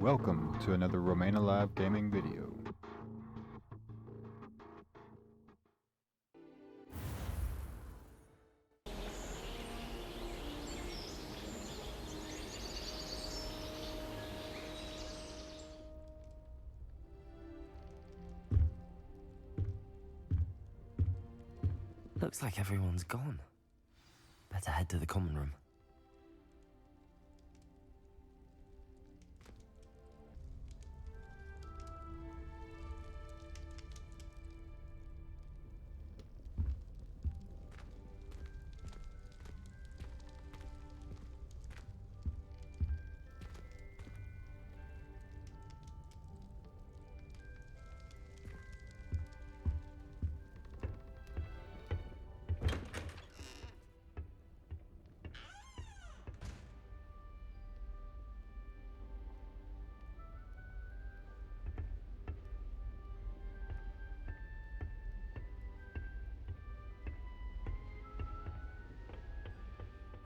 Welcome to another Romain Lab gaming video. Looks like everyone's gone. Better head to the common room.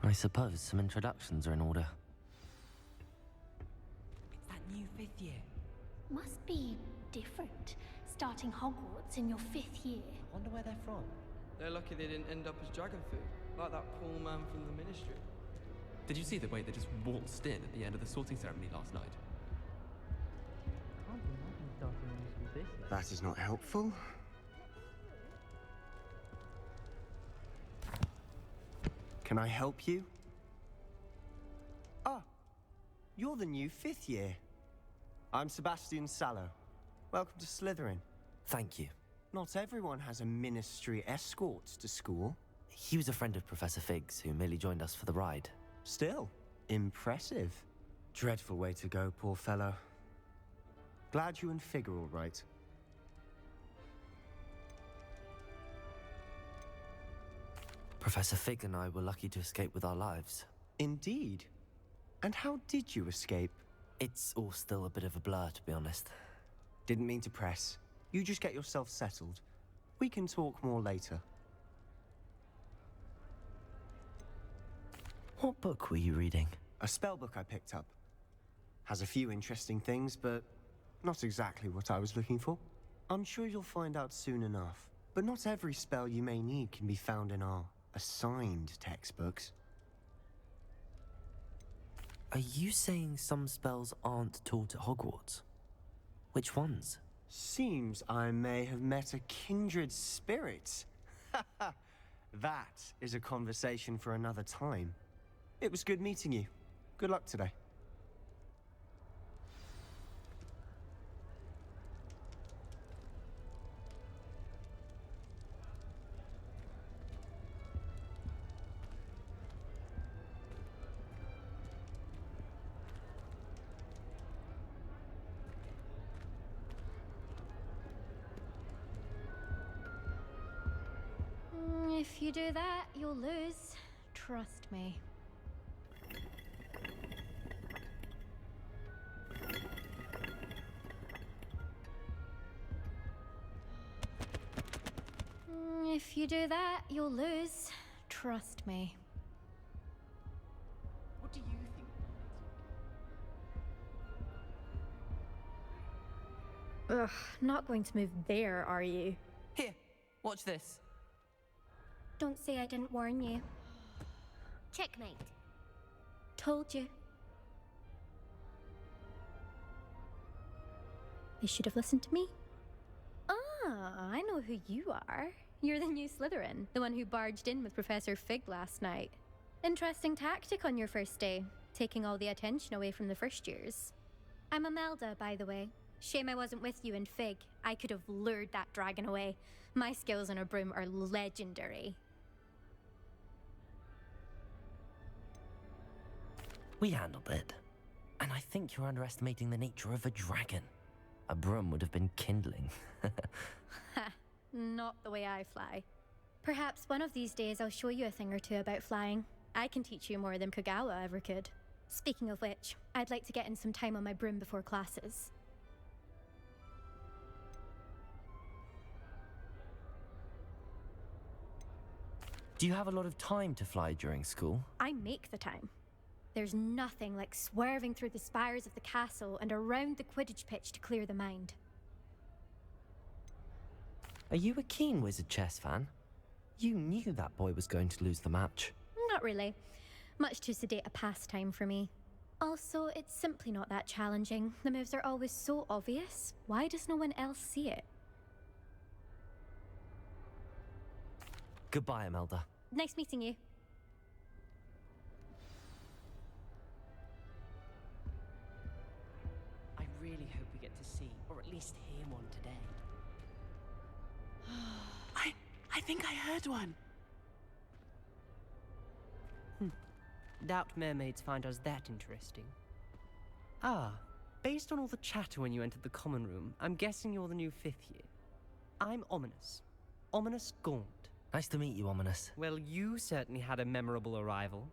I suppose some introductions are in order. It's that new 5th year. Must be different, starting Hogwarts in your 5th year. Wonder where they're from. They're lucky they didn't end up as dragon food, like that poor man from the Ministry. Did you see the way they just waltzed in at the end of the sorting ceremony last night? Can't imagine starting a new school this late. That is not helpful. Can I help you? Ah, you're the new 5th year. I'm Sebastian Sallow. Welcome to Slytherin. Thank you. Not everyone has a ministry escort to school. He was a friend of Professor Fig's who merely joined us for the ride. Still, impressive. Dreadful way to go, poor fellow. Glad you and Fig are all right. Professor Fig and I were lucky to escape with our lives. Indeed. And how did you escape? It's all still a bit of a blur, to be honest. Didn't mean to press. You just get yourself settled. We can talk more later. What book were you reading? A spell book I picked up. Has a few interesting things, but not exactly what I was looking for. I'm sure you'll find out soon enough. But not every spell you may need can be found in our assigned textbooks. Are you saying some spells aren't taught at Hogwarts? Which ones? Seems I may have met a kindred spirit. That is a conversation for another time. It was good meeting you. Good luck today. If you do that, you'll lose. Trust me. If you do that, you'll lose. Trust me. What do you think? Ugh, not going to move there, are you? Here, watch this. Don't say I didn't warn you. Checkmate. Told you. You should have listened to me. Ah, I know who you are. You're the new Slytherin, the one who barged in with Professor Fig last night. Interesting tactic on your first day, taking all the attention away from the first years. I'm Imelda, by the way. Shame I wasn't with you in Fig. I could have lured that dragon away. My skills on a broom are legendary. We handled it. And I think you're underestimating the nature of a dragon. A broom would have been kindling. Ha, not the way I fly. Perhaps one of these days I'll show you a thing or two about flying. I can teach you more than Kagawa ever could. Speaking of which, I'd like to get in some time on my broom before classes. Do you have a lot of time to fly during school? I make the time. There's nothing like swerving through the spires of the castle and around the Quidditch pitch to clear the mind. Are you a keen Wizard chess fan? You knew that boy was going to lose the match. Not really. Much too sedate a pastime for me. Also, it's simply not that challenging. The moves are always so obvious. Why does no one else see it? Goodbye, Imelda. Nice meeting you. I really hope we get to see, or at least hear one today. I think I heard one. Doubt mermaids find us that interesting. Ah, based on all the chatter when you entered the common room, I'm guessing you're the new 5th year. I'm Ominous. Ominous Gaunt. Nice to meet you, Ominous. Well, you certainly had a memorable arrival.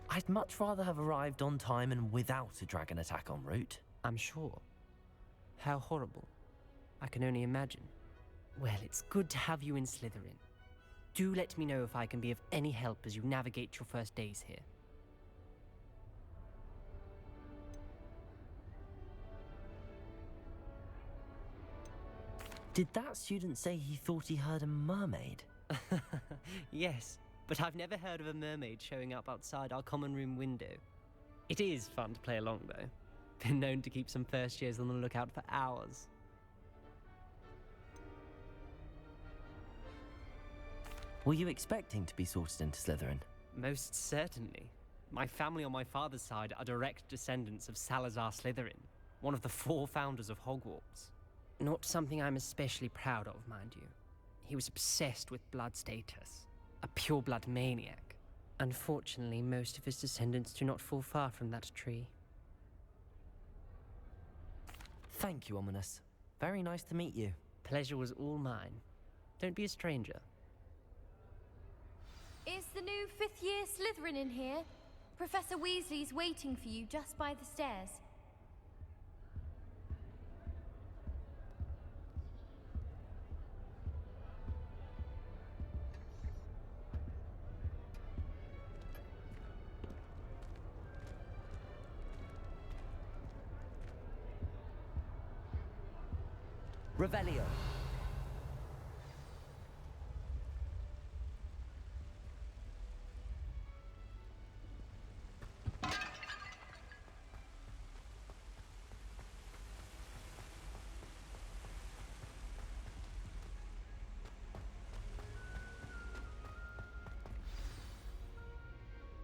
I'd much rather have arrived on time and without a dragon attack en route. I'm sure. How horrible. I can only imagine. Well, it's good to have you in Slytherin. Do let me know if I can be of any help as you navigate your first days here. Did that student say he thought he heard a mermaid? Yes, but I've never heard of a mermaid showing up outside our common room window. It is fun to play along, though. Been known to keep some first years on the lookout for hours. Were you expecting to be sorted into Slytherin? Most certainly. My family on my father's side are direct descendants of Salazar Slytherin, one of the 4 founders of Hogwarts. Not something I'm especially proud of, mind you. He was obsessed with blood status, a pure-blood maniac. Unfortunately, most of his descendants do not fall far from that tree. Thank you, Ominous. Very nice to meet you. Pleasure was all mine. Don't be a stranger. Is the new 5th year Slytherin in here? Professor Weasley's waiting for you just by the stairs. Revelio.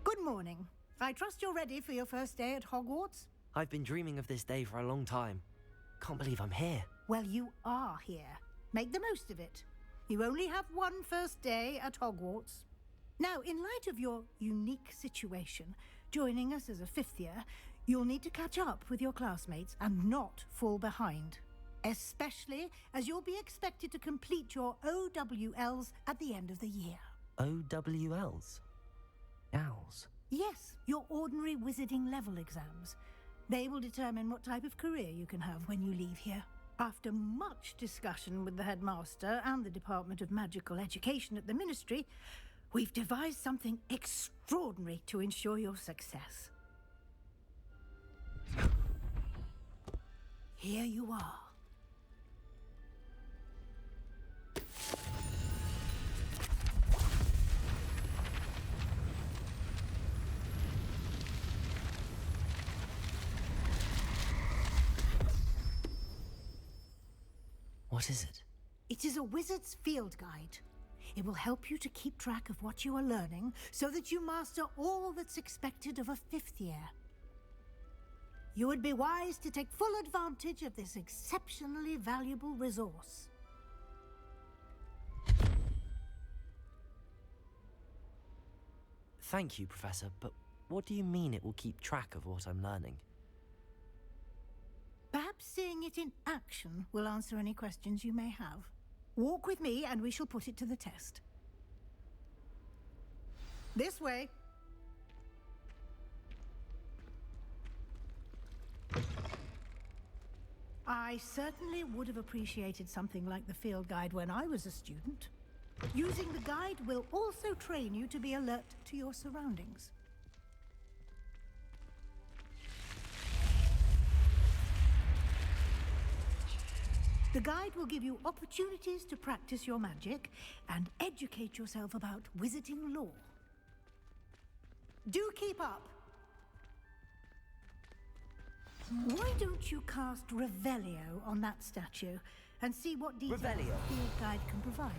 Good morning. I trust you're ready for your first day at Hogwarts? I've been dreaming of this day for a long time. Can't believe I'm here. Well, you are here. Make the most of it. You only have one first day at Hogwarts. Now, in light of your unique situation, joining us as a 5th year, you'll need to catch up with your classmates and not fall behind. Especially as you'll be expected to complete your OWLs at the end of the year. OWLs? Owls? Yes, your ordinary wizarding level exams. They will determine what type of career you can have when you leave here. After much discussion with the headmaster and the Department of Magical Education at the Ministry, we've devised something extraordinary to ensure your success. Here you are. What is it? It is a wizard's field guide. It will help you to keep track of what you are learning so that you master all that's expected of a 5th year. You would be wise to take full advantage of this exceptionally valuable resource. Thank you, Professor, but what do you mean it will keep track of what I'm learning? Perhaps seeing it in action will answer any questions you may have. Walk with me and we shall put it to the test. This way. I certainly would have appreciated something like the field guide when I was a student. Using the guide will also train you to be alert to your surroundings. The guide will give you opportunities to practice your magic and educate yourself about wizarding lore. Do keep up! Why don't you cast Revelio on that statue and see what details the field guide can provide?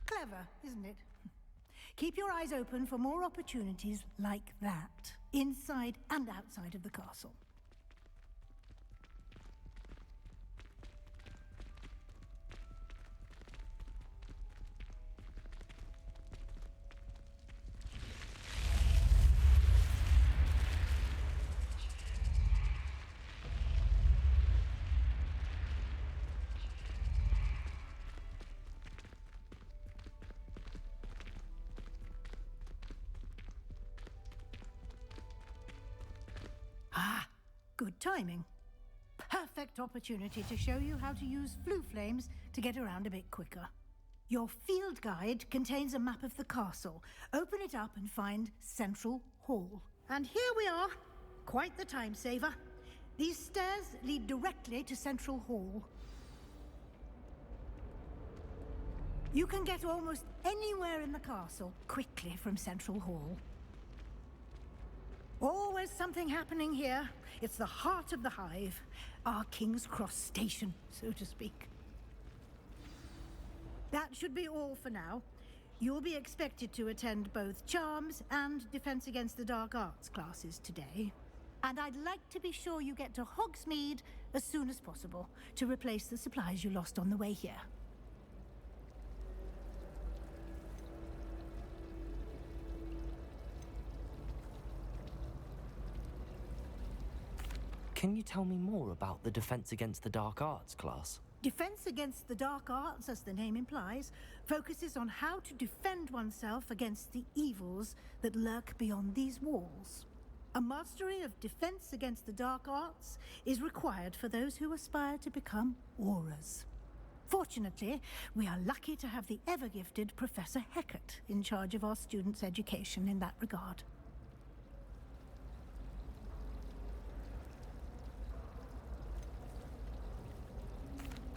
Clever, isn't it? Keep your eyes open for more opportunities like that, inside and outside of the castle. Good timing. Perfect opportunity to show you how to use flue flames to get around a bit quicker. Your field guide contains a map of the castle. Open it up and find Central Hall. And here we are. Quite the time saver. These stairs lead directly to Central Hall. You can get almost anywhere in the castle quickly from Central Hall. Always something happening here. It's the heart of the hive, our King's Cross station, so to speak. That should be all for now. You'll be expected to attend both Charms and Defense Against the Dark Arts classes today. And I'd like to be sure you get to Hogsmeade as soon as possible to replace the supplies you lost on the way here. Can you tell me more about the Defense Against the Dark Arts class? Defense Against the Dark Arts, as the name implies, focuses on how to defend oneself against the evils that lurk beyond these walls. A mastery of Defense Against the Dark Arts is required for those who aspire to become Aurors. Fortunately, we are lucky to have the ever-gifted Professor Hecat in charge of our students' education in that regard.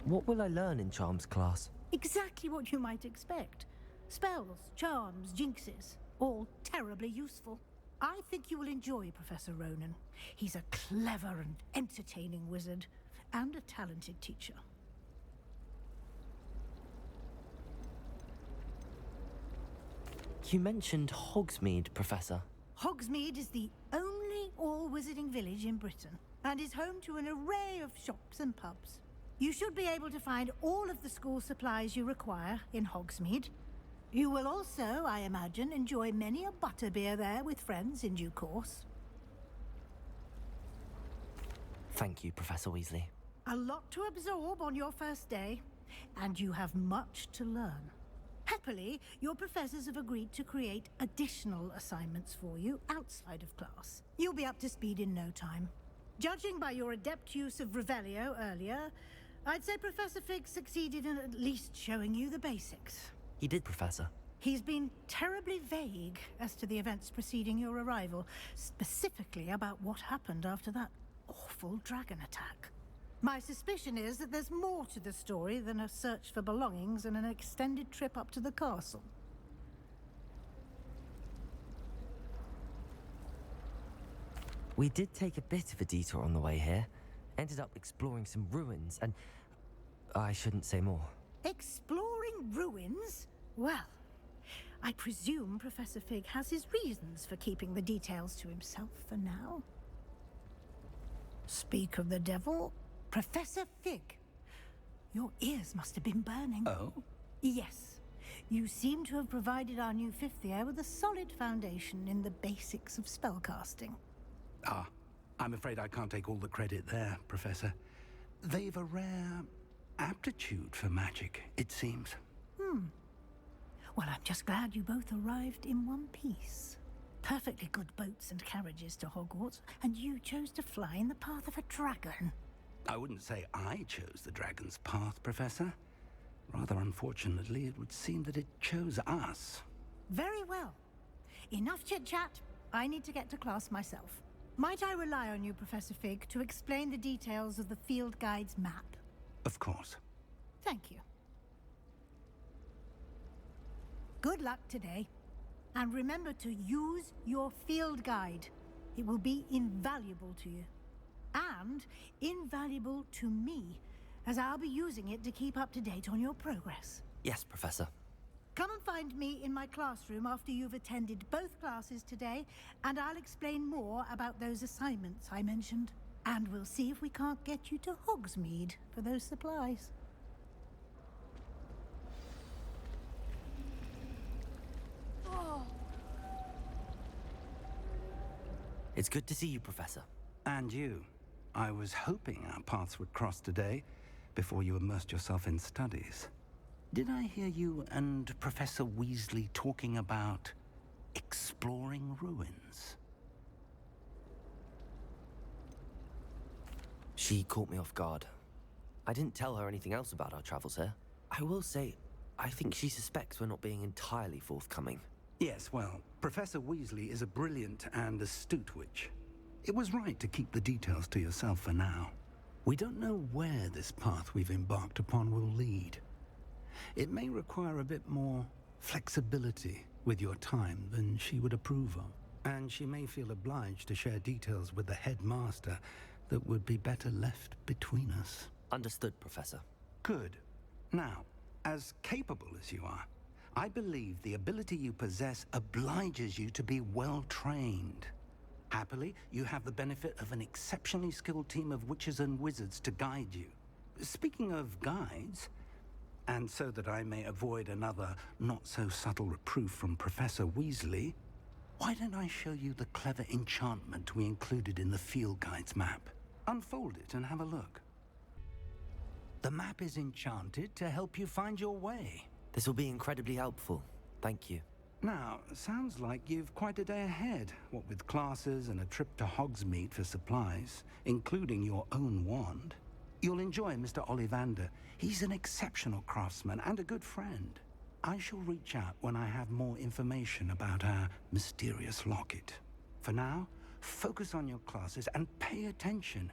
What will I learn in Charms class? Exactly what you might expect. Spells, charms, jinxes, all terribly useful. I think you will enjoy Professor Ronan. He's a clever and entertaining wizard, and a talented teacher. You mentioned Hogsmeade, Professor. Hogsmeade is the only all-wizarding village in Britain, and is home to an array of shops and pubs. You should be able to find all of the school supplies you require in Hogsmeade. You will also, I imagine, enjoy many a butterbeer there with friends in due course. Thank you, Professor Weasley. A lot to absorb on your first day, and you have much to learn. Happily, your professors have agreed to create additional assignments for you outside of class. You'll be up to speed in no time. Judging by your adept use of Revelio earlier, I'd say Professor Fig succeeded in at least showing you the basics. He did, Professor. He's been terribly vague as to the events preceding your arrival, specifically about what happened after that awful dragon attack. My suspicion is that there's more to the story than a search for belongings and an extended trip up to the castle. We did take a bit of a detour on the way here. Ended up exploring some ruins and... I shouldn't say more. Exploring ruins? Well, I presume Professor Fig has his reasons for keeping the details to himself for now. Speak of the devil, Professor Fig. Your ears must have been burning. Oh? Yes. You seem to have provided our new fifth year with a solid foundation in the basics of spellcasting. Ah, I'm afraid I can't take all the credit there, Professor. They've a rare aptitude for magic, it seems. Well, I'm just glad you both arrived in one piece. Perfectly good boats and carriages to Hogwarts, and you chose to fly in the path of a dragon. I wouldn't say I chose the dragon's path, Professor. Rather unfortunately, it would seem that it chose us. Very well. Enough chit-chat. I need to get to class myself. Might I rely on you, Professor Fig, to explain the details of the field guide's map? Of course. Thank you. Good luck today. And remember to use your field guide. It will be invaluable to you. And invaluable to me, as I'll be using it to keep up to date on your progress. Yes, Professor. Come and find me in my classroom after you've attended both classes today, and I'll explain more about those assignments I mentioned. And we'll see if we can't get you to Hogsmeade for those supplies. It's good to see you, Professor. And you. I was hoping our paths would cross today, before you immersed yourself in studies. Did I hear you and Professor Weasley talking about exploring ruins? She caught me off guard. I didn't tell her anything else about our travels here. I will say, I think she suspects we're not being entirely forthcoming. Yes, well, Professor Weasley is a brilliant and astute witch. It was right to keep the details to yourself for now. We don't know where this path we've embarked upon will lead. It may require a bit more flexibility with your time than she would approve of. And she may feel obliged to share details with the headmaster that would be better left between us. Understood, Professor. Good. Now, as capable as you are, I believe the ability you possess obliges you to be well trained. Happily, you have the benefit of an exceptionally skilled team of witches and wizards to guide you. Speaking of guides, and so that I may avoid another not-so-subtle reproof from Professor Weasley, why don't I show you the clever enchantment we included in the field guide's map? Unfold it and have a look. The map is enchanted to help you find your way. This will be incredibly helpful. Thank you. Now, sounds like you've quite a day ahead, what with classes and a trip to Hogsmeade for supplies, including your own wand. You'll enjoy Mr. Ollivander. He's an exceptional craftsman and a good friend. I shall reach out when I have more information about our mysterious locket. For now, focus on your classes and pay attention.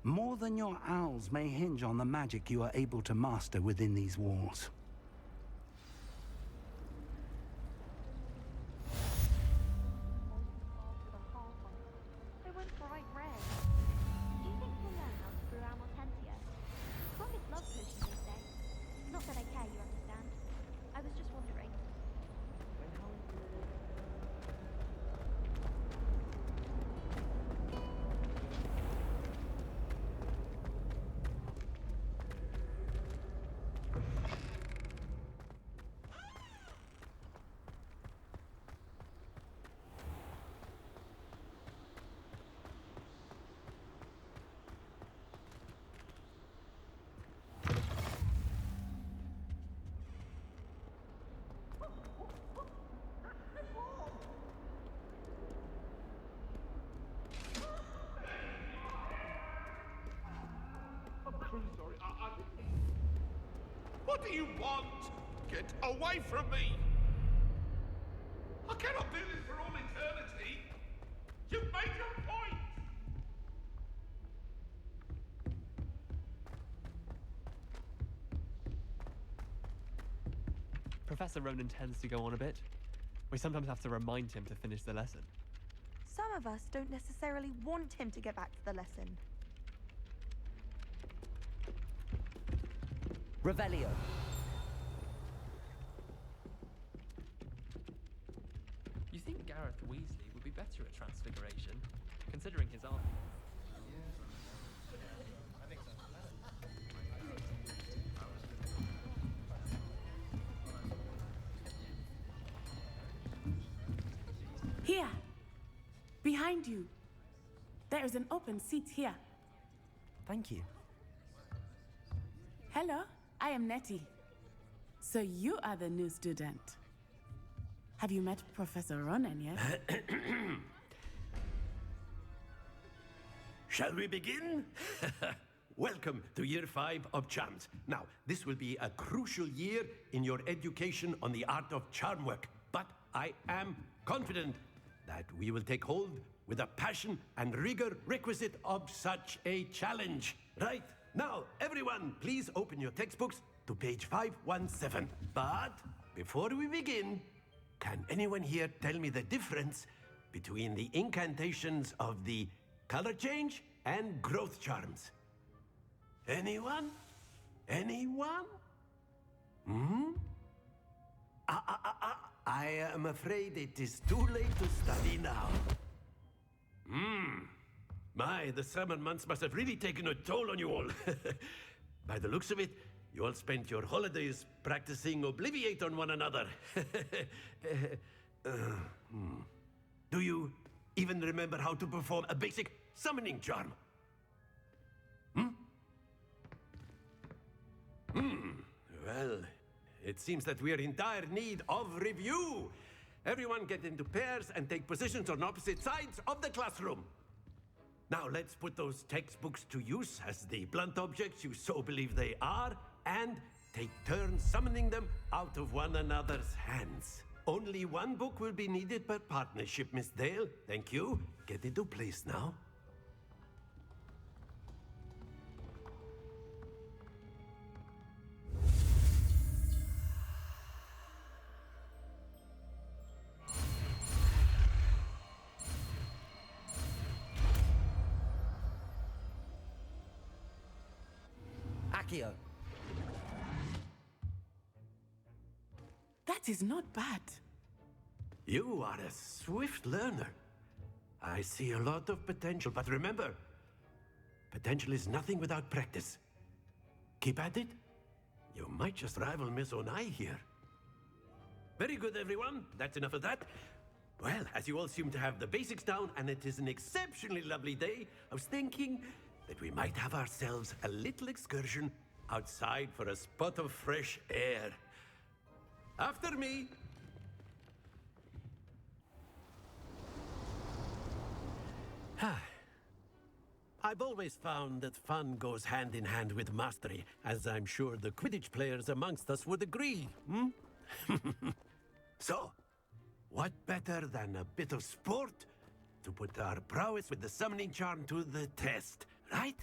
More than your owls may hinge on the magic you are able to master within these walls. What do you want? Get away from me! I cannot do this for all eternity! You've made your point! Professor Ronan tends to go on a bit. We sometimes have to remind him to finish the lesson. Some of us don't necessarily want him to get back to the lesson. Revelio. You think Gareth Weasley would be better at Transfiguration, considering his arm? Here! Behind you. There is an open seat here. Thank you. Hello, I am Nettie. So you are the new student. Have you met Professor Ronan yet? Shall we begin? Welcome to Year 5 of Charms. Now, this will be a crucial year in your education on the art of charm work. But I am confident that we will take hold with the passion and rigor requisite of such a challenge. Right, now, everyone, please open your textbooks to page 517. But before we begin, can anyone here tell me the difference between the incantations of the color change and growth charms? Anyone? Anyone? I am afraid it is too late to study now. My, the summer months must have really taken a toll on you all. By the looks of it, you all spent your holidays practicing Obliviate on one another. Do you even remember how to perform a basic summoning charm? Well, it seems that we are in dire need of review. Everyone get into pairs and take positions on opposite sides of the classroom. Now let's put those textbooks to use as the blunt objects you so believe they are, and take turns summoning them out of one another's hands. Only one book will be needed per partnership, Miss Dale. Thank you. Get into place now. Accio. That is not bad. You are a swift learner. I see a lot of potential, but remember, potential is nothing without practice. Keep at it. You might just rival Miss Onai here. Very good, everyone. That's enough of that. Well, as you all seem to have the basics down, and it is an exceptionally lovely day, I was thinking that we might have ourselves a little excursion outside for a spot of fresh air. After me. I've always found that fun goes hand in hand with mastery, as I'm sure the Quidditch players amongst us would agree. So, what better than a bit of sport to put our prowess with the summoning charm to the test, right?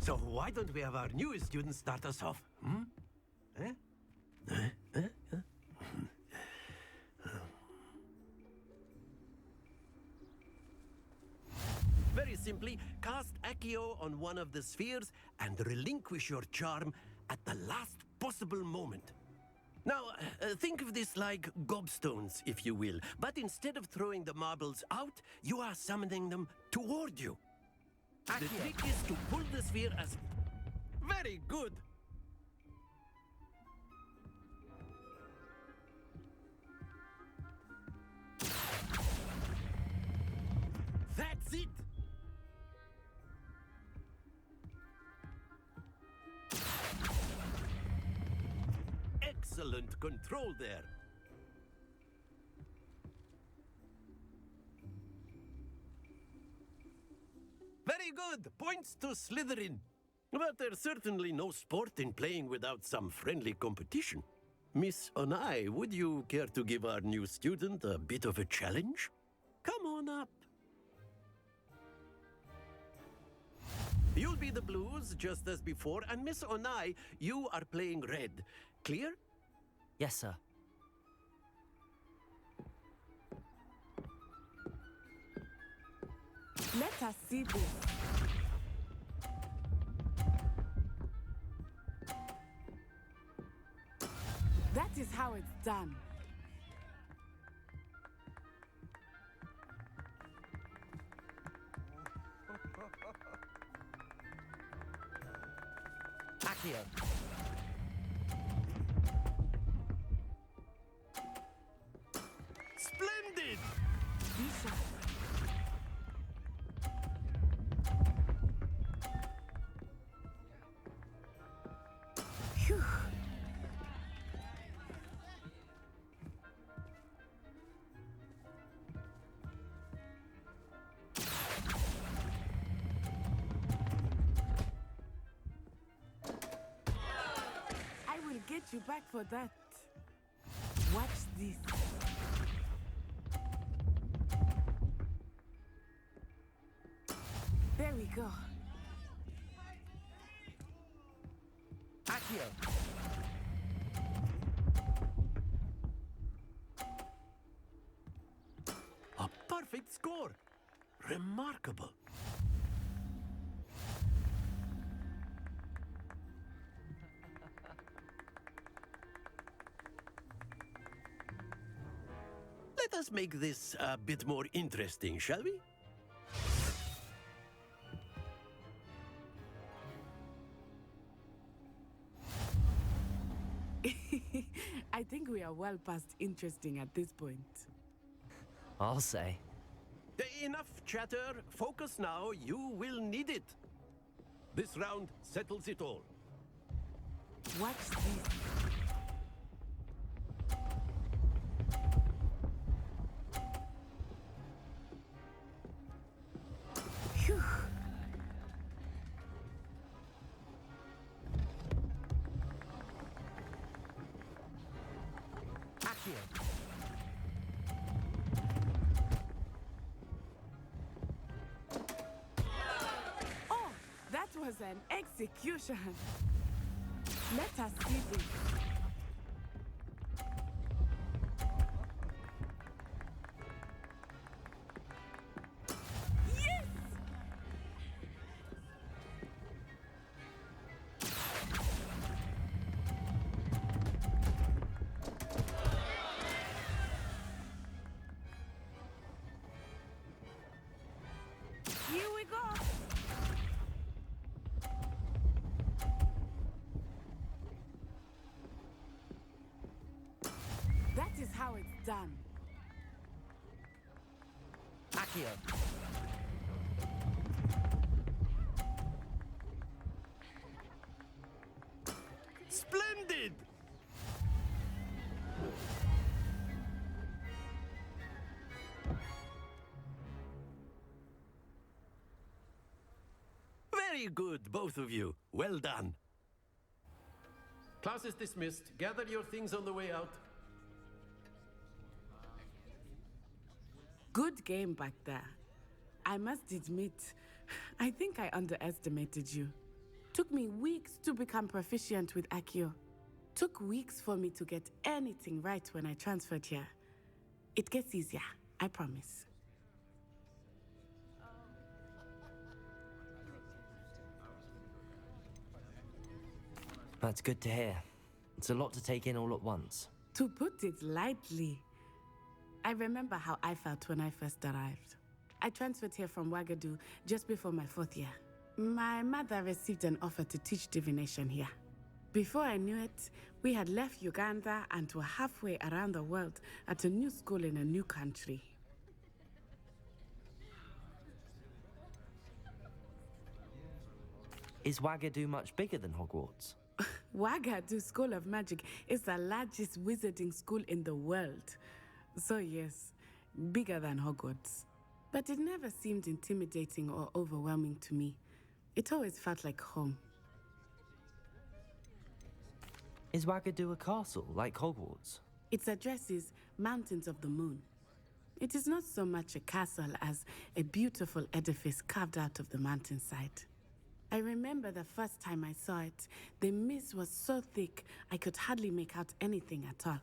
So why don't we have our newest student start us off? Very simply, cast Accio on one of the spheres and relinquish your charm at the last possible moment. Now, think of this like gobstones, if you will. But instead of throwing the marbles out, you are summoning them toward you. Accio. The trick is to pull the sphere as... Very good! That's it! Excellent. excellent control there. Very good. Points to Slytherin. But there's certainly no sport in playing without some friendly competition. Miss Onai, would you care to give our new student a bit of a challenge? Come on up. You'll be the blues, just as before, and Miss Onai, you are playing red. Clear? Yes, sir. Let us see this. That is how it's done. Accio. Splendid! Bishop. Phew. I will get you back for that. Watch this. There we go. Accio. A perfect score. Remarkable. Let us make this a bit more interesting, shall we? I think we are well past interesting at this point. I'll say. Enough chatter. Focus now. You will need it. This round settles it all. Watch this. Phew. Accio. Oh, that was an execution. Let us see this. Yes! Here we go. That is how it's done. Accio. Splendid! Very good, both of you. Well done. Class is dismissed. Gather your things on the way out. Good game back there. I must admit, I think I underestimated you. Took me weeks to become proficient with Accio. Took weeks for me to get anything right when I transferred here. It gets easier, I promise. That's good to hear. It's a lot to take in all at once. To put it lightly, I remember how I felt when I first arrived. I transferred here from Ouagadougou just before my 4th year. My mother received an offer to teach divination here. Before I knew it, we had left Uganda and were halfway around the world at a new school in a new country. Is Ouagadougou much bigger than Hogwarts? Wagadu School of Magic is the largest wizarding school in the world. So yes, bigger than Hogwarts. But it never seemed intimidating or overwhelming to me. It always felt like home. Is Wagadu a castle, like Hogwarts? Its address is Mountains of the Moon. It is not so much a castle as a beautiful edifice carved out of the mountainside. I remember the first time I saw it, the mist was so thick I could hardly make out anything at all.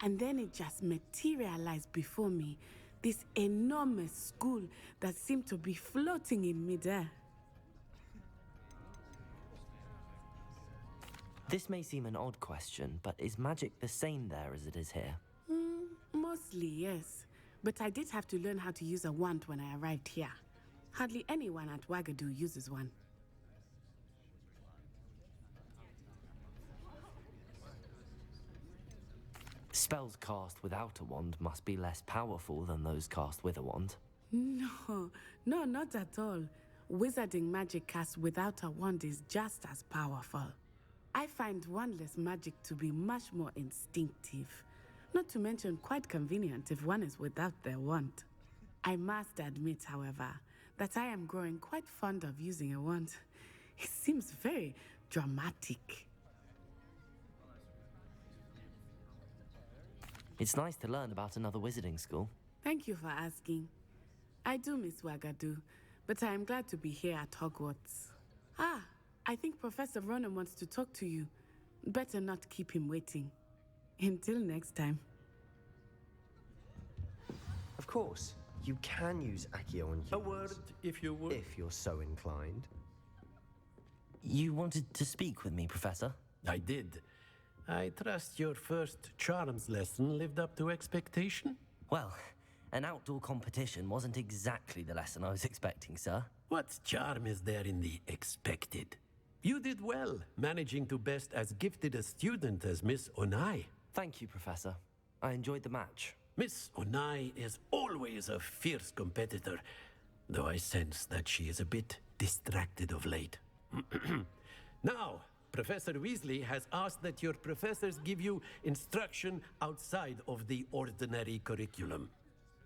And then it just materialized before me, this enormous school that seemed to be floating in midair. This may seem an odd question, but is magic the same there as it is here? Mostly, yes. But I did have to learn how to use a wand when I arrived here. Hardly anyone at Wagadu uses one. Spells cast without a wand must be less powerful than those cast with a wand. No, not at all. Wizarding magic cast without a wand is just as powerful. I find wandless magic to be much more instinctive. Not to mention quite convenient if one is without their wand. I must admit, however, that I am growing quite fond of using a wand. It seems very dramatic. It's nice to learn about another wizarding school. Thank you for asking. I do miss Wagadu, but I am glad to be here at Hogwarts. I think Professor Ronan wants to talk to you. Better not keep him waiting. Until next time. Of course, you can use Accio on humans. A word, if you would. If you're so inclined. You wanted to speak with me, Professor? I did. I trust your first charms lesson lived up to expectation? Well, an outdoor competition wasn't exactly the lesson I was expecting, sir. What charm is there in the expected? You did well, managing to best as gifted a student as Miss Onai. Thank you, Professor. I enjoyed the match. Miss Onai is always a fierce competitor, though I sense that she is a bit distracted of late. Now, Professor Weasley has asked that your professors give you instruction outside of the ordinary curriculum.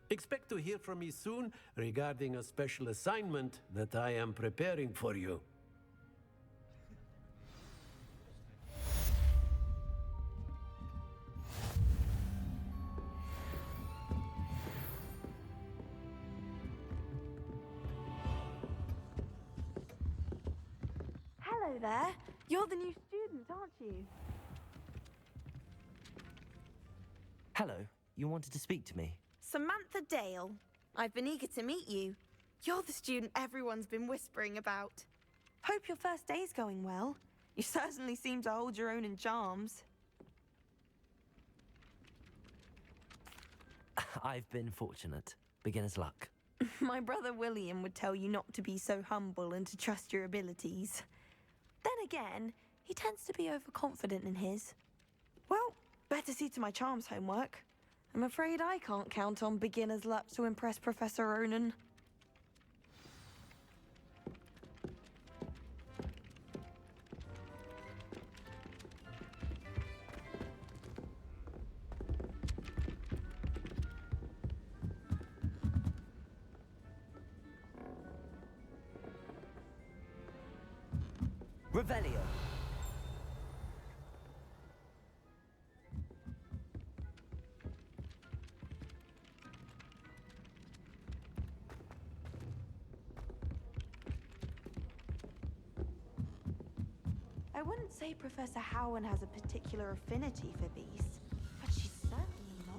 Expect to hear from me soon regarding a special assignment that I am preparing for you. Hello there. You're the new student, aren't you? Hello. You wanted to speak to me? Samantha Dale. I've been eager to meet you. You're the student everyone's been whispering about. Hope your first day's going well. You certainly seem to hold your own in charms. I've been fortunate. Beginner's luck. My brother William would tell you not to be so humble and to trust your abilities. Then again, he tends to be overconfident in his. Well, better see to my charms homework. I'm afraid I can't count on beginner's luck to impress Professor Ronan. Revelio. I wouldn't say Professor Howard has a particular affinity for beasts, but she's certainly not.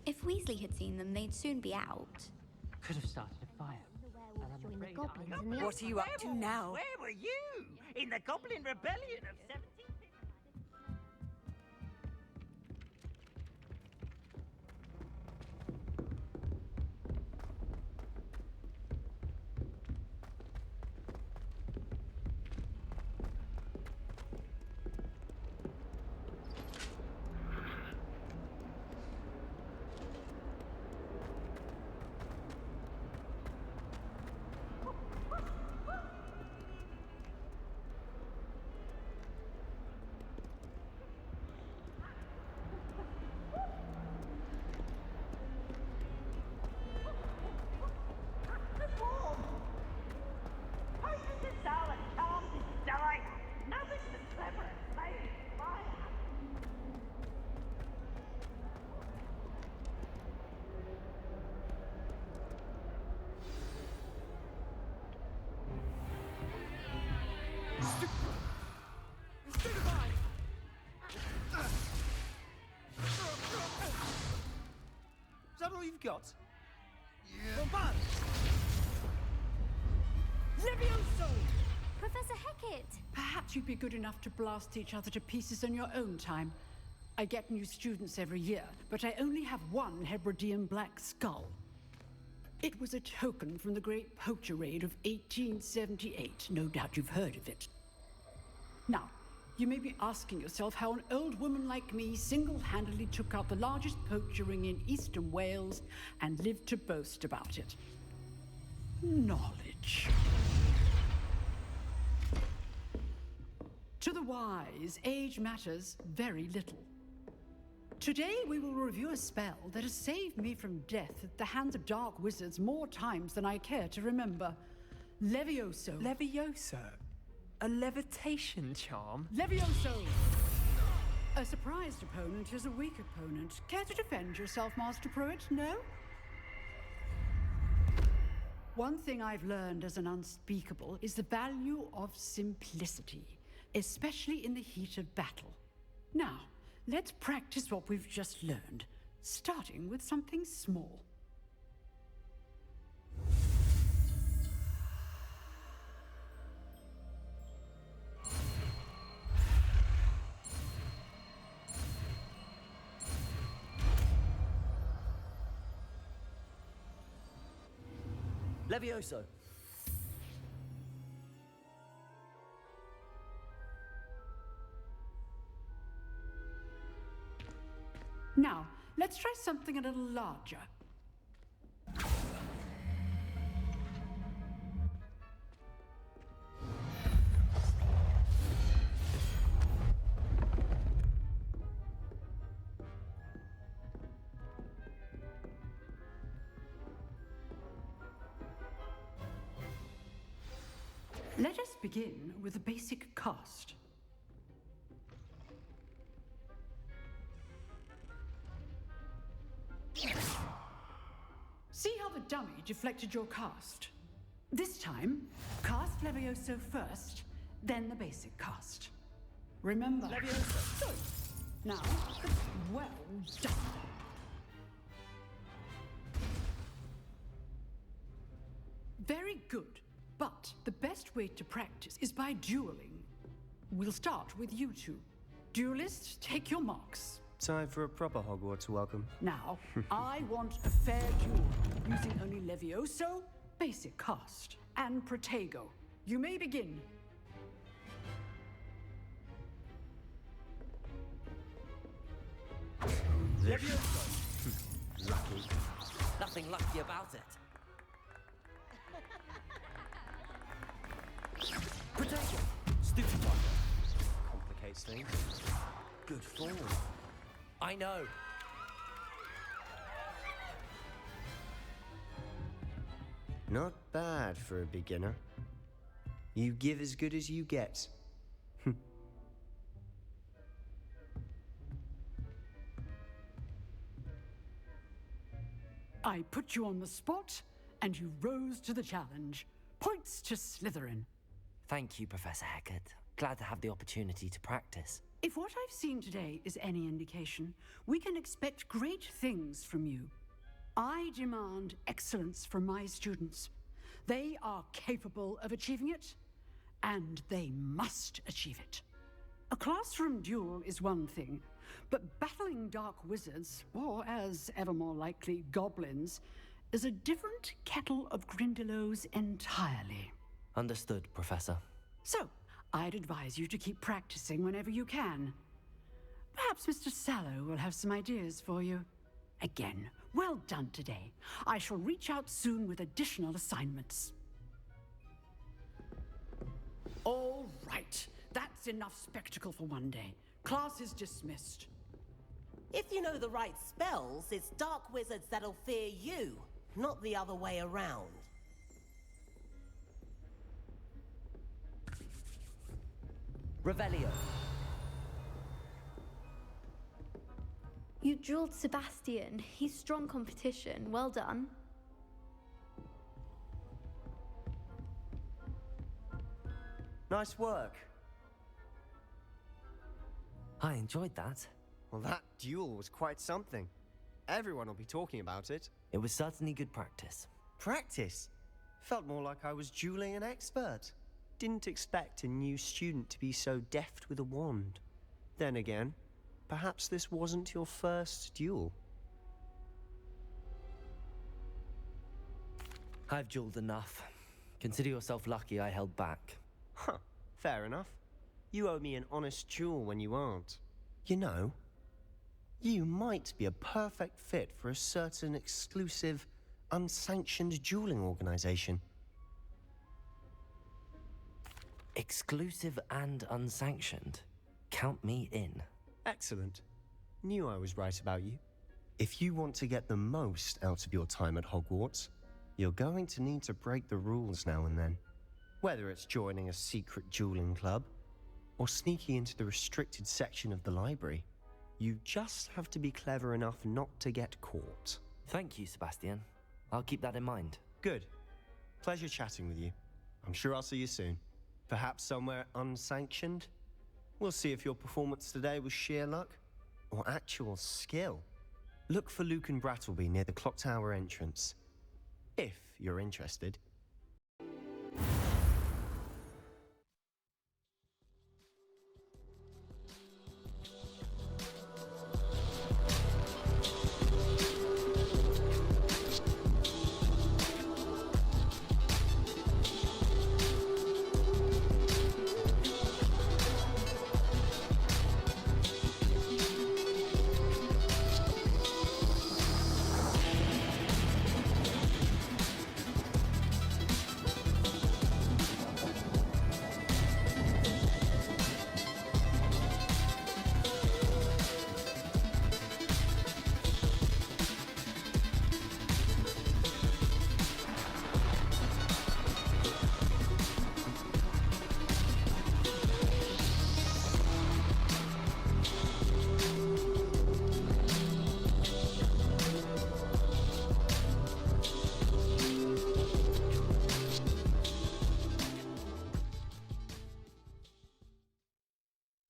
If Weasley had seen them, they'd soon be out. Could have started a fire. Join the goblins in the What are you up to now? Where were you? In the Goblin Rebellion of 17... all you've got? Romain! Levioso! Professor Hecat! Perhaps you'd be good enough to blast each other to pieces in your own time. I get new students every year, but I only have one Hebridean black skull. It was a token from the Great Poacher Raid of 1878. No doubt you've heard of it. Now, you may be asking yourself how an old woman like me single-handedly took out the largest poacher ring in eastern Wales and lived to boast about it. Knowledge. To the wise, age matters very little. Today we will review a spell that has saved me from death at the hands of dark wizards more times than I care to remember. Levioso. Levioso? A levitation charm? Levioso! A surprised opponent is a weak opponent. Care to defend yourself, Master Pruitt? No? One thing I've learned as an unspeakable is the value of simplicity, especially in the heat of battle. Now, let's practice what we've just learned, starting with something small. Levioso. Now, let's try something a little larger. Let us begin with a basic cast. See how the dummy deflected your cast? This time, cast Levioso first, then the basic cast. Remember, Levioso. Good. Now, well done. Very good. But the best way to practice is by dueling. We'll start with you two. Duelists, take your marks. Time for a proper Hogwarts welcome. Now, I want a fair duel, using only Levioso, basic cast, and Protego. You may begin. Levioso. Lucky. Nothing lucky about it. Protego. Stupid one. Complicates things. Good form. I know. Not bad for a beginner. You give as good as you get. I put you on the spot, and you rose to the challenge. Points to Slytherin. Thank you, Professor Hecat. Glad to have the opportunity to practice. If what I've seen today is any indication, we can expect great things from you. I demand excellence from my students. They are capable of achieving it, and they must achieve it. A classroom duel is one thing, but battling dark wizards, or as ever more likely, goblins, is a different kettle of Grindylows entirely. Understood, Professor. So, I'd advise you to keep practicing whenever you can. Perhaps Mr. Sallow will have some ideas for you. Again, well done today. I shall reach out soon with additional assignments. All right, that's enough spectacle for one day. Class is dismissed. If you know the right spells, it's dark wizards that'll fear you, not the other way around. Revelio. You drilled Sebastian. He's strong competition. Well done. Nice work. I enjoyed that. Well, that duel was quite something. Everyone will be talking about it. It was certainly good practice. Practice? Felt more like I was dueling an expert. Didn't expect a new student to be so deft with a wand. Then again, perhaps this wasn't your first duel. I've dueled enough. Consider yourself lucky I held back. Huh, fair enough. You owe me an honest duel when you aren't. You know, you might be a perfect fit for a certain exclusive, unsanctioned dueling organization. Exclusive and unsanctioned? Count me in. Excellent. Knew I was right about you. If you want to get the most out of your time at Hogwarts, you're going to need to break the rules now and then. Whether it's joining a secret dueling club, or sneaking into the restricted section of the library, you just have to be clever enough not to get caught. Thank you, Sebastian. I'll keep that in mind. Good. Pleasure chatting with you. I'm sure I'll see you soon. Perhaps somewhere unsanctioned? We'll see if your performance today was sheer luck or actual skill. Look for Luke and Brattleby near the clock tower entrance. If you're interested.